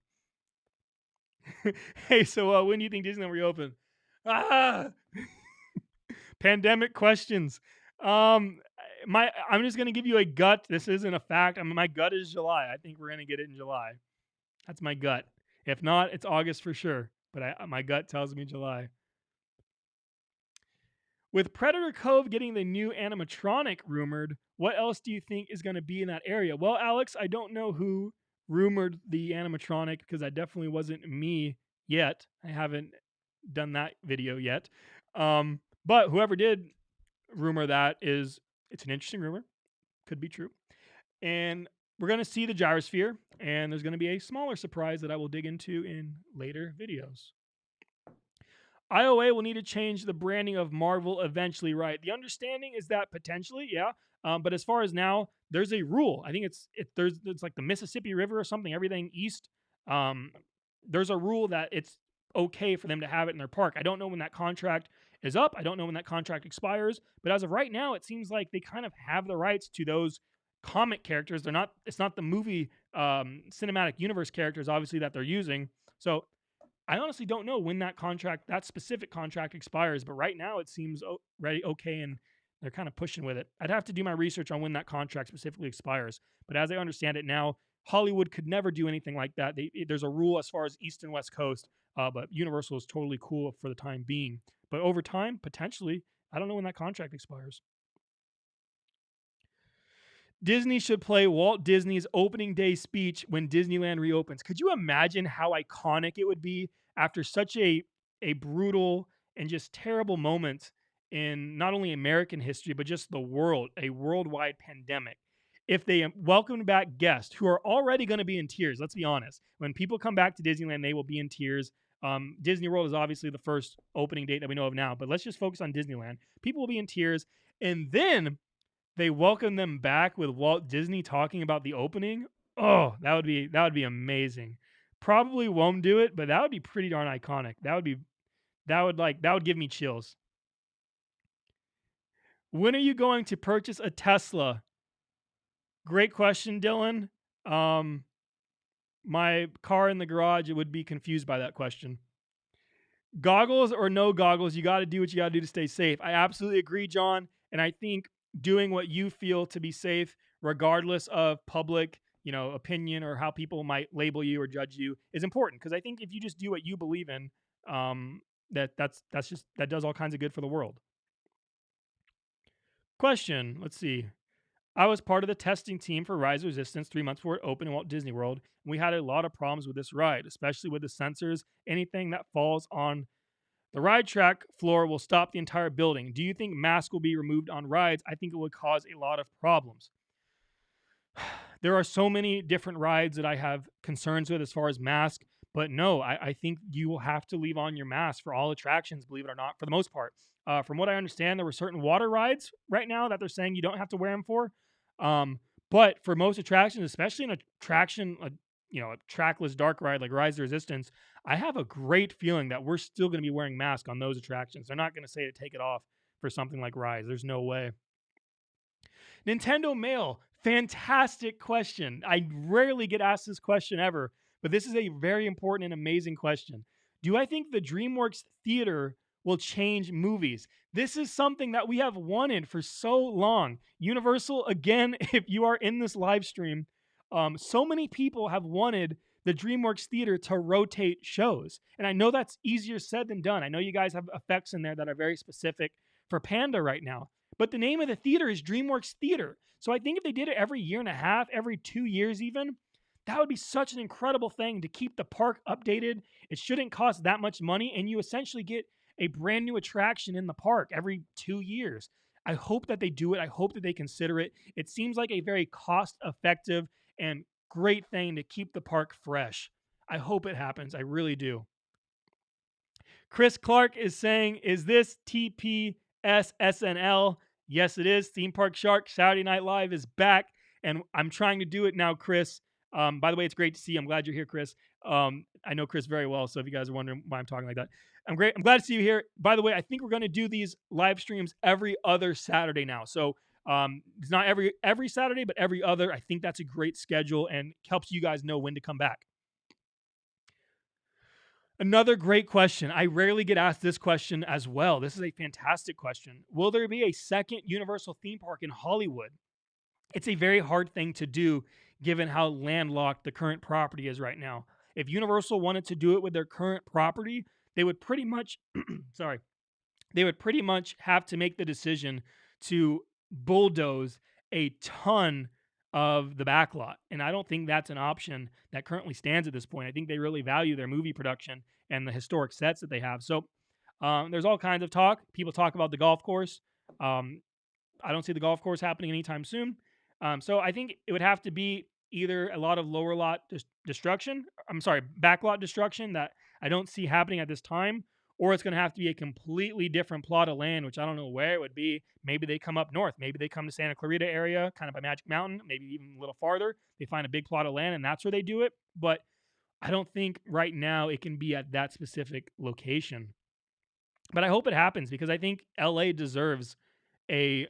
Hey, so when do you think Disneyland will reopen? Pandemic questions. I'm just gonna give you a gut. This isn't a fact. My gut is July. I think we're gonna get it in July. That's my gut. If not, it's August for sure. But my gut tells me July. With Predator Cove getting the new animatronic rumored, what else do you think is going to be in that area? Well, Alex, I don't know who rumored the animatronic because that definitely wasn't me yet. I haven't done that video yet. But whoever did rumor that it's an interesting rumor. Could be true. And we're going to see the gyrosphere, and there's going to be a smaller surprise that I will dig into in later videos. IOA will need to change the branding of Marvel eventually, right? The understanding is that potentially, yeah. But as far as now, there's a rule. I think it's like the Mississippi River or something. Everything east, there's a rule that it's okay for them to have it in their park. I don't know when that contract is up. I don't know when that contract expires. But as of right now, it seems like they kind of have the rights to those comic characters. They're not. It's not the movie cinematic universe characters, obviously, that they're using. So I honestly don't know when that specific contract expires, but right now it seems okay, and they're kind of pushing with it. I'd have to do my research on when that contract specifically expires, but as I understand it now, Hollywood could never do anything like that. There's a rule as far as East and West Coast, but Universal is totally cool for the time being. But over time, potentially, I don't know when that contract expires. Disney should play Walt Disney's opening day speech when Disneyland reopens. Could you imagine how iconic it would be after such a brutal and just terrible moment in not only American history, but just the world, a worldwide pandemic? If they welcomed back guests who are already going to be in tears, let's be honest. When people come back to Disneyland, they will be in tears. Disney World is obviously the first opening date that we know of now, but let's just focus on Disneyland. People will be in tears, and then they welcome them back with Walt Disney talking about the opening. Oh, that would be amazing. Probably won't do it, but that would be pretty darn iconic. That would give me chills. When are you going to purchase a Tesla? Great question, Dylan. My car in the garage, it would be confused by that question. Goggles or no goggles, you got to do what you got to do to stay safe. I absolutely agree, John, and I think doing what you feel to be safe regardless of public, opinion or how people might label you or judge you, is important. Because I think if you just do what you believe in, that does all kinds of good for the world. Question. Let's see. I was part of the testing team for Rise of Resistance 3 months before it opened in Walt Disney World. And we had a lot of problems with this ride, especially with the sensors. Anything that falls on the ride track floor will stop the entire building. Do you think masks will be removed on rides? I think it would cause a lot of problems. There are so many different rides that I have concerns with as far as mask, but no, I think you will have to leave on your mask for all attractions, believe it or not, for the most part. From what I understand, there were certain water rides right now that they're saying you don't have to wear them for. Um, but for most attractions, especially an attraction, a trackless dark ride like Rise of Resistance, I have a great feeling that we're still going to be wearing masks on those attractions. They're not going to say to take it off for something like Rise. There's no way. Nintendo Mail, fantastic question. I rarely get asked this question ever, but this is a very important and amazing question. Do I think the DreamWorks Theater will change movies? This is something that we have wanted for so long. Universal, again, if you are in this live stream, so many people have wanted the DreamWorks Theater to rotate shows. And I know that's easier said than done. I know you guys have effects in there that are very specific for Panda right now. But the name of the theater is DreamWorks Theater. So I think if they did it every year and a half, every 2 years even, that would be such an incredible thing to keep the park updated. It shouldn't cost that much money, and you essentially get a brand new attraction in the park every 2 years. I hope that they do it. I hope that they consider it. It seems like a very cost-effective and great thing to keep the park fresh. I hope it happens. I really do. Chris Clark is saying, is this TPSSNL? Yes, it is. Theme Park Shark Saturday Night Live is back, and I'm trying to do it now, Chris. By the way, it's great to see you. I'm glad you're here, Chris. I know Chris very well, so if you guys are wondering why I'm talking like that, I'm glad to see you here. By the way, I think we're going to do these live streams every other Saturday now. So it's not every Saturday, but every other. I think that's a great schedule and helps you guys know when to come back. Another great question. I rarely get asked this question as well. This is a fantastic question. Will there be a second Universal theme park in Hollywood? It's a very hard thing to do given how landlocked the current property is right now. If Universal wanted to do it with their current property, they would pretty much have to make the decision to bulldoze a ton of the backlot. And I don't think that's an option that currently stands at this point. I think they really value their movie production and the historic sets that they have. So there's all kinds of talk. People talk about the golf course. I don't see the golf course happening anytime soon. So I think it would have to be either a lot of lower lot backlot destruction that I don't see happening at this time, or it's going to have to be a completely different plot of land, which I don't know where it would be. Maybe they come up north. Maybe they come to Santa Clarita area, kind of by Magic Mountain, maybe even a little farther. They find a big plot of land, and that's where they do it. But I don't think right now it can be at that specific location. But I hope it happens because I think LA deserves a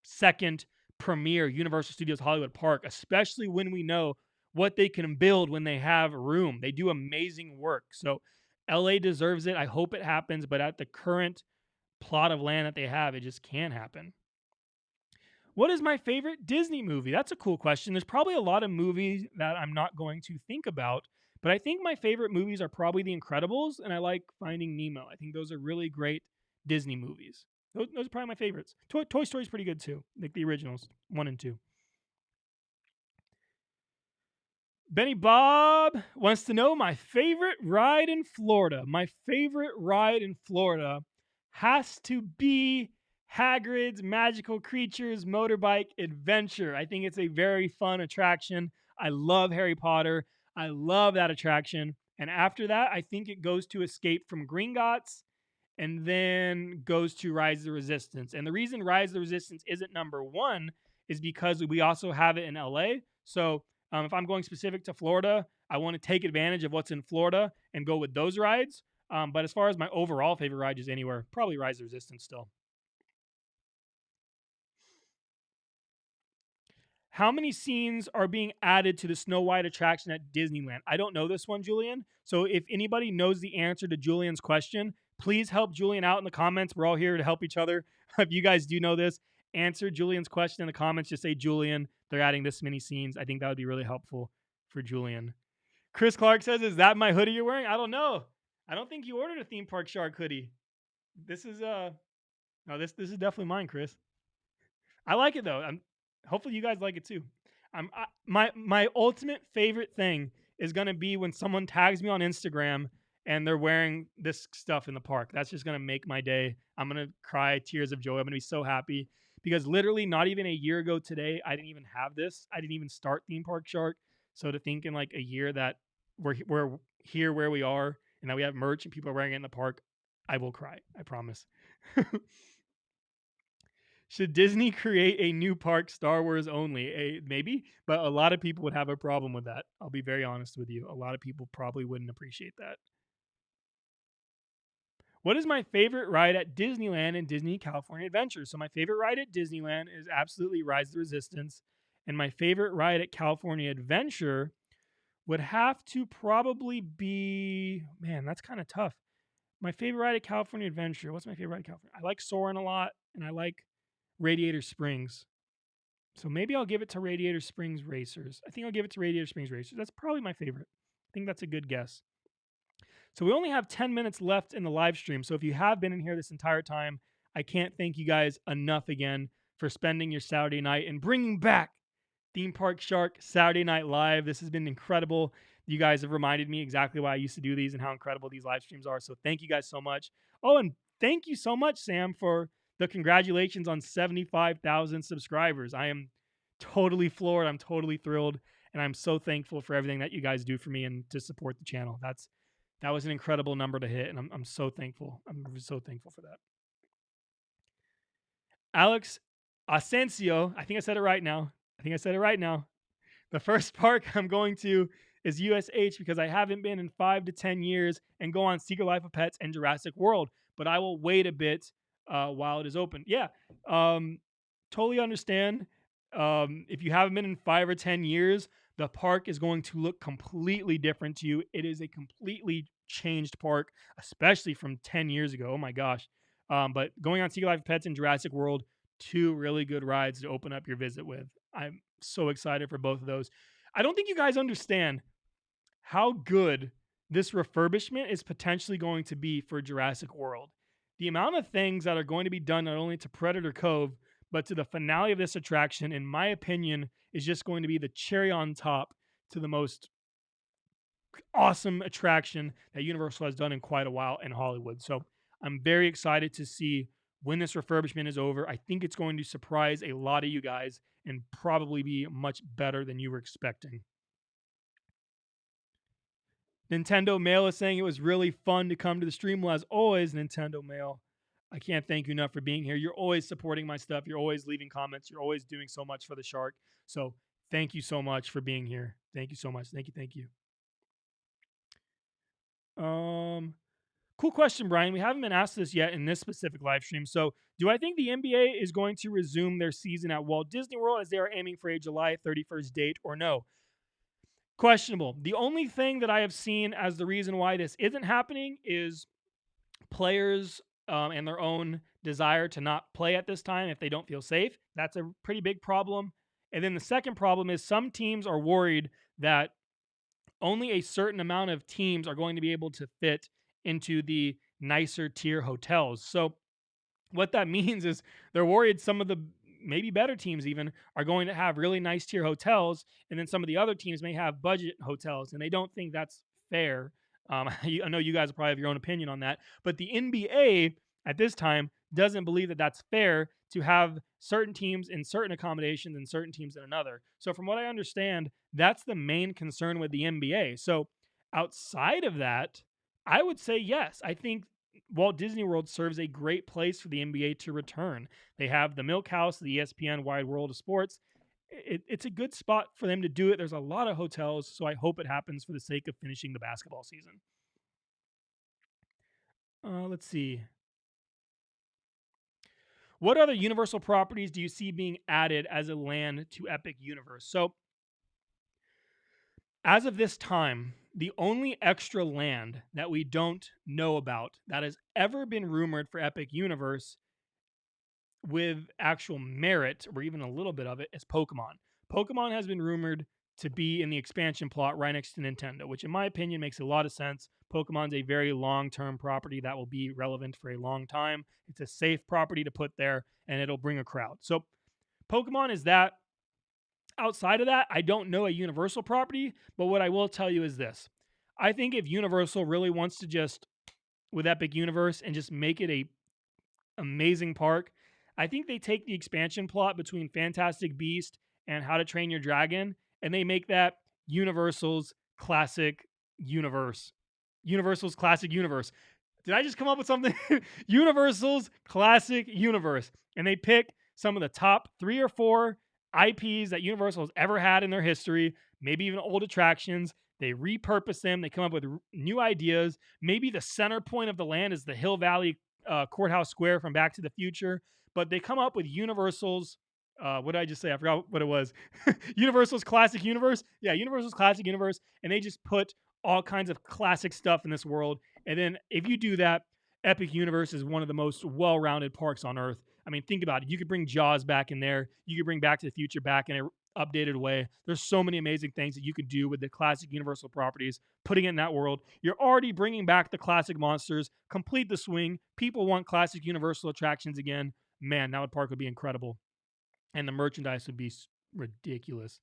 second premier Universal Studios Hollywood Park, especially when we know what they can build when they have room. They do amazing work. So LA deserves it. I hope it happens, but at the current plot of land that they have, it just can't happen. What is my favorite Disney movie? That's a cool question. There's probably a lot of movies that I'm not going to think about, but I think my favorite movies are probably The Incredibles, and I like Finding Nemo. I think those are really great Disney movies. Those are probably my favorites. Toy Story's pretty good too, like the originals, 1 and 2. Benny Bob wants to know my favorite ride in Florida. My favorite ride in Florida has to be Hagrid's Magical Creatures Motorbike Adventure. I think it's a very fun attraction. I love Harry Potter. I love that attraction. And after that, I think it goes to Escape from Gringotts and then goes to Rise of the Resistance. And the reason Rise of the Resistance isn't number 1 is because we also have it in LA. So if I'm going specific to Florida, I want to take advantage of what's in Florida and go with those rides. But as far as my overall favorite ride is anywhere, probably Rise of the Resistance still. How many scenes are being added to the Snow White attraction at Disneyland? I don't know this one, Julian. So if anybody knows the answer to Julian's question, please help Julian out in the comments. We're all here to help each other. If you guys do know this, answer Julian's question in the comments, just say, Julian, they're adding this many scenes. I think that would be really helpful for Julian. Chris Clark says, is that my hoodie you're wearing? I don't know. I don't think you ordered a Theme Park Shark hoodie. This is no, this is definitely mine, Chris. I like it though. Hopefully you guys like it too. My ultimate favorite thing is gonna be when someone tags me on Instagram and they're wearing this stuff in the park. That's just gonna make my day. I'm gonna cry tears of joy. I'm gonna be so happy because literally not even a year ago today, I didn't even have this. I didn't even start Theme Park Shark. So to think in like a year that we're here where we are and that we have merch and people are wearing it in the park, I will cry. I promise. Should Disney create a new park, Star Wars only? Maybe, but a lot of people would have a problem with that. I'll be very honest with you. A lot of people probably wouldn't appreciate that. What is my favorite ride at Disneyland and Disney California Adventure? So my favorite ride at Disneyland is absolutely Rise of the Resistance. And my favorite ride at California Adventure would have to probably be, man, that's kind of tough. My favorite ride at California Adventure. What's my favorite ride at California? I like Soarin' a lot, and I like Radiator Springs. So maybe I'll give it to Radiator Springs Racers. I think I'll give it to Radiator Springs Racers. That's probably my favorite. I think that's a good guess. So we only have 10 minutes left in the live stream. So if you have been in here this entire time, I can't thank you guys enough again for spending your Saturday night and bringing back Theme Park Shark Saturday Night Live. This has been incredible. You guys have reminded me exactly why I used to do these and how incredible these live streams are. So thank you guys so much. Oh, and thank you so much, Sam, for the congratulations on 75,000 subscribers. I am totally floored. I'm totally thrilled. And I'm so thankful for everything that you guys do for me and to support the channel. That was an incredible number to hit. And I'm so thankful. I'm so thankful for that. Alex Asensio. I think I said it right now. The first park I'm going to is USH because I haven't been in 5 to 10 years and go on Secret Life of Pets and Jurassic World. But I will wait a bit while it is open. Yeah, totally understand. If you haven't been in 5 or 10 years, the park is going to look completely different to you. It is a completely changed park, especially from 10 years ago. Oh my gosh. But going on Secret Life of Pets and Jurassic World, 2 really good rides to open up your visit with. I'm so excited for both of those. I don't think you guys understand how good this refurbishment is potentially going to be for Jurassic World. The amount of things that are going to be done not only to Predator Cove, but to the finale of this attraction, in my opinion, is just going to be the cherry on top to the most awesome attraction that Universal has done in quite a while in Hollywood. So I'm very excited to see when this refurbishment is over. I think it's going to surprise a lot of you guys and probably be much better than you were expecting. Nintendo Mail is saying it was really fun to come to the stream. Well, as always, Nintendo Mail, I can't thank you enough for being here. You're always supporting my stuff. You're always leaving comments. You're always doing so much for the shark. So thank you so much for being here. Thank you so much. Thank you. Cool question, Brian. We haven't been asked this yet in this specific live stream. So, do I think the NBA is going to resume their season at Walt Disney World as they are aiming for a July 31st date or no? Questionable. The only thing that I have seen as the reason why this isn't happening is players and their own desire to not play at this time if they don't feel safe. That's a pretty big problem. And then the second problem is some teams are worried that only a certain amount of teams are going to be able to fit into the nicer tier hotels. So what that means is they're worried some of the maybe better teams even are going to have really nice tier hotels, and then some of the other teams may have budget hotels, and they don't think that's fair. I know you guys probably have your own opinion on that, but the NBA at this time doesn't believe that that's fair to have certain teams in certain accommodations and certain teams in another. So from what I understand, that's the main concern with the NBA. So outside of that, I would say yes. I think Walt Disney World serves a great place for the NBA to return. They have the Milk House, the ESPN Wide World of Sports. It's a good spot for them to do it. There's a lot of hotels, so I hope it happens for the sake of finishing the basketball season. Let's see. What other Universal properties do you see being added as a land to Epic Universe? So, as of this time, the only extra land that we don't know about that has ever been rumored for Epic Universe with actual merit, or even a little bit of it, is Pokemon. Pokemon has been rumored to be in the expansion plot right next to Nintendo, which in my opinion makes a lot of sense. Pokemon's a very long-term property that will be relevant for a long time. It's a safe property to put there, and it'll bring a crowd. So Pokemon is that. Outside of that, I don't know a Universal property, but what I will tell you is this. I think if Universal really wants to just, with Epic Universe, and just make it a amazing park, I think they take the expansion plot between Fantastic Beast and How to Train Your Dragon, and they make that Universal's classic universe. Universal's classic universe. Did I just come up with something? Universal's classic universe. And they pick some of the top 3 or 4 IPs that Universal has ever had in their history, maybe even old attractions. They repurpose them. They come up with new ideas. Maybe the center point of the land is the Hill Valley Courthouse Square from Back to the Future. But they come up with Universal's, what did I just say? I forgot what it was. Universal's Classic Universe. Yeah, Universal's Classic Universe. And they just put all kinds of classic stuff in this world. And then if you do that, Epic Universe is one of the most well-rounded parks on Earth. I mean, think about it. You could bring Jaws back in there. You could bring Back to the Future back in an updated way. There's so many amazing things that you could do with the classic Universal properties, putting it in that world. You're already bringing back the classic monsters. Complete the swing. People want classic Universal attractions again. Man, that park would be incredible. And the merchandise would be ridiculous.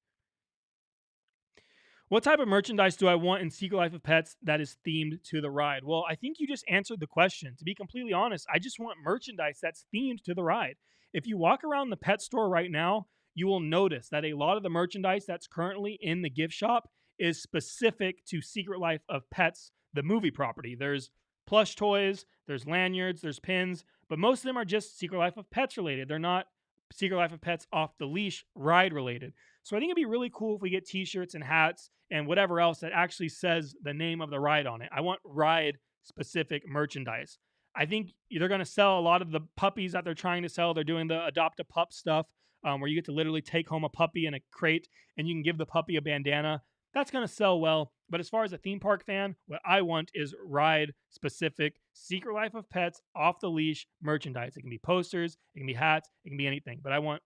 What type of merchandise do I want in Secret Life of Pets that is themed to the ride? Well, I think you just answered the question. To be completely honest, I just want merchandise that's themed to the ride. If you walk around the pet store right now, you will notice that a lot of the merchandise that's currently in the gift shop is specific to Secret Life of Pets, the movie property. There's plush toys, there's lanyards, there's pins, but most of them are just Secret Life of Pets related. They're not Secret Life of Pets off the leash ride related. So I think it'd be really cool if we get t-shirts and hats and whatever else that actually says the name of the ride on it. I want ride specific merchandise. I think they're going to sell a lot of the puppies that they're trying to sell. They're doing the adopt a pup stuff where you get to literally take home a puppy in a crate and you can give the puppy a bandana. That's going to sell well. But as far as a theme park fan, what I want is ride specific Secret Life of Pets off the leash merchandise. It can be posters, it can be hats, it can be anything. But I want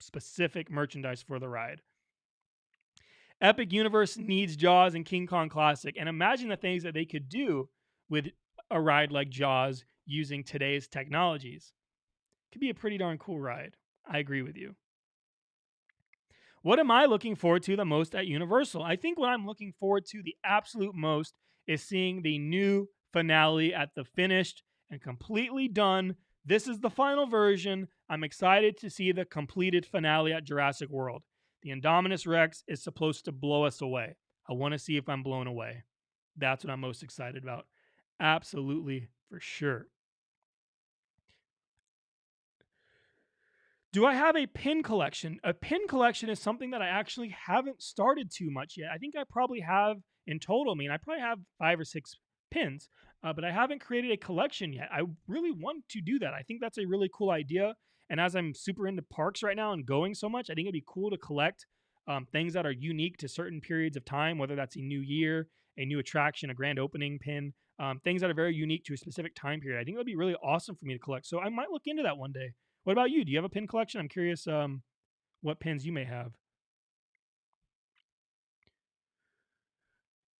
specific merchandise for the ride. Epic Universe needs Jaws and King Kong Classic. And imagine the things that they could do with a ride like Jaws using today's technologies. Could be a pretty darn cool ride. I agree with you. What am I looking forward to the most at Universal? I think what I'm looking forward to the absolute most is seeing the new finale at the finished and completely done. This is the final version. I'm excited to see the completed finale at Jurassic World. The Indominus Rex is supposed to blow us away. I want to see if I'm blown away. That's what I'm most excited about. Absolutely, for sure. Do I have a pin collection? A pin collection is something that I actually haven't started too much yet. I think I probably have in total. I mean, I probably have 5 or 6 pins, but I haven't created a collection yet. I really want to do that. I think that's a really cool idea. And as I'm super into parks right now and going so much, I think it'd be cool to collect things that are unique to certain periods of time, whether that's a new year, a new attraction, a grand opening pin, things that are very unique to a specific time period. I think it would be really awesome for me to collect. So I might look into that one day. What about you? Do you have a pin collection? I'm curious what pins you may have.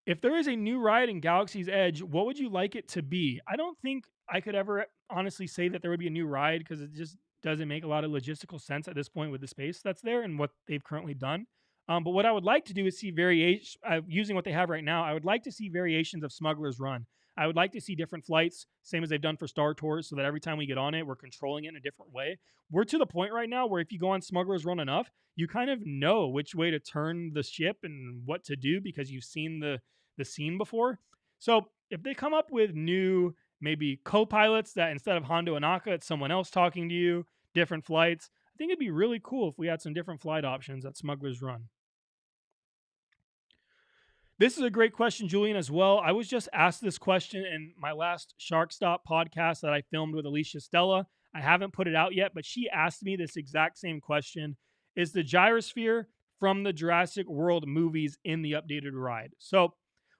If there is a new ride in Galaxy's Edge, what would you like it to be? I don't think I could ever honestly say that there would be a new ride because it just doesn't make a lot of logistical sense at this point with the space that's there and what they've currently done. But what I would like to do is see variation using what they have right now. I would like to see variations of Smuggler's Run. I would like to see different flights, same as they've done for Star Tours, so that every time we get on it, we're controlling it in a different way. We're to the point right now where if you go on Smuggler's Run enough, you kind of know which way to turn the ship and what to do because you've seen the scene before. So if they come up with new, maybe co-pilots that instead of Hondo Anaka, it's someone else talking to you, different flights, I think it'd be really cool if we had some different flight options at Smuggler's Run. This is a great question, Julian, as well. I was just asked this question in my last Shark Stop podcast that I filmed with Alicia Stella. I haven't put it out yet, but she asked me this exact same question. Is the gyrosphere from the Jurassic World movies in the updated ride? So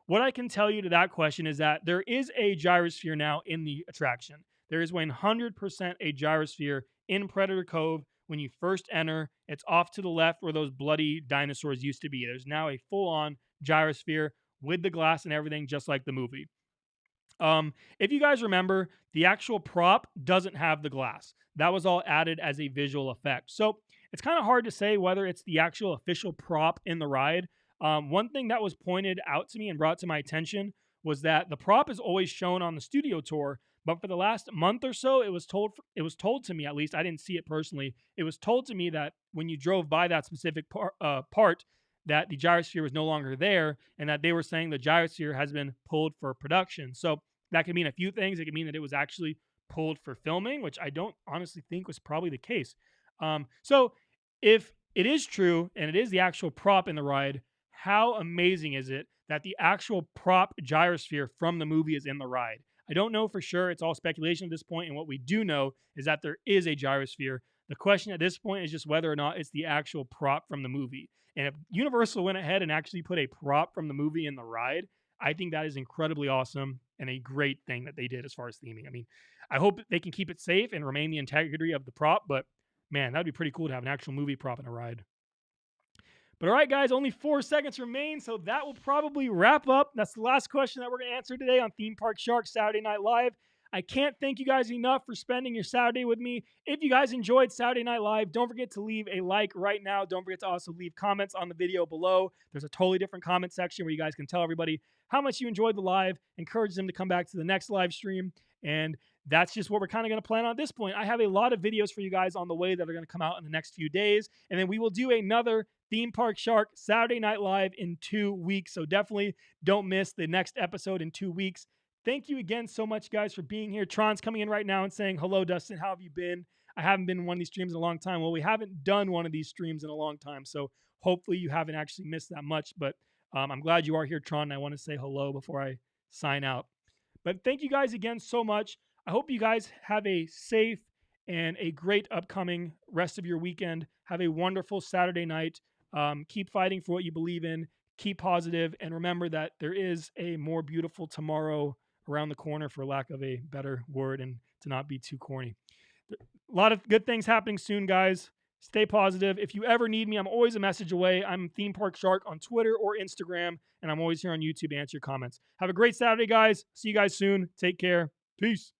what I can tell you to that question is that there is a gyrosphere now in the attraction. There is 100% a gyrosphere in Predator Cove. When you first enter, it's off to the left where those bloody dinosaurs used to be. There's now a full-on gyrosphere with the glass and everything, just like the movie. If you guys remember, the actual prop doesn't have the glass. That was all added as a visual effect. So it's kind of hard to say whether it's the actual official prop in the ride. One thing that was pointed out to me and brought to my attention was that the prop is always shown on the studio tour, but for the last month or so, it was told to me, at least I didn't see it personally. It was told to me that when you drove by that specific part, that the gyrosphere was no longer there, and that they were saying the gyrosphere has been pulled for production. So that could mean a few things. It could mean that it was actually pulled for filming, which I don't honestly think was probably the case. So if it is true and it is the actual prop in the ride, how amazing is it that the actual prop gyrosphere from the movie is in the ride? I don't know for sure. It's all speculation at this point, and what we do know is that there is a gyrosphere. The question at this point is just whether or not it's the actual prop from the movie. And if Universal went ahead and actually put a prop from the movie in the ride, I think that is incredibly awesome and a great thing that they did as far as theming. I mean, I hope they can keep it safe and remain the integrity of the prop, but man, that'd be pretty cool to have an actual movie prop in a ride. But all right, guys, only 4 seconds remain, so that will probably wrap up. That's the last question that we're going to answer today on Theme Park Shark Saturday Night Live. I can't thank you guys enough for spending your Saturday with me. If you guys enjoyed Saturday Night Live, don't forget to leave a like right now. Don't forget to also leave comments on the video below. There's a totally different comment section where you guys can tell everybody how much you enjoyed the live, encourage them to come back to the next live stream, and that's just what we're kind of going to plan on at this point. I have a lot of videos for you guys on the way that are going to come out in the next few days, and then we will do another Theme Park Shark Saturday Night Live in 2 weeks, so definitely don't miss the next episode in 2 weeks. Thank you again so much, guys, for being here. Tron's coming in right now and saying, hello, Dustin. How have you been? I haven't been in one of these streams in a long time. Well, we haven't done one of these streams in a long time, so hopefully you haven't actually missed that much. But I'm glad you are here, Tron, and I want to say hello before I sign out. But thank you guys again so much. I hope you guys have a safe and a great upcoming rest of your weekend. Have a wonderful Saturday night. Keep fighting for what you believe in. Keep positive, and remember that there is a more beautiful tomorrow around the corner, for lack of a better word, and to not be too corny. A lot of good things happening soon, guys. Stay positive. If you ever need me, I'm always a message away. I'm Theme Park Shark on Twitter or Instagram, and I'm always here on YouTube to answer your comments. Have a great Saturday, guys. See you guys soon. Take care. Peace.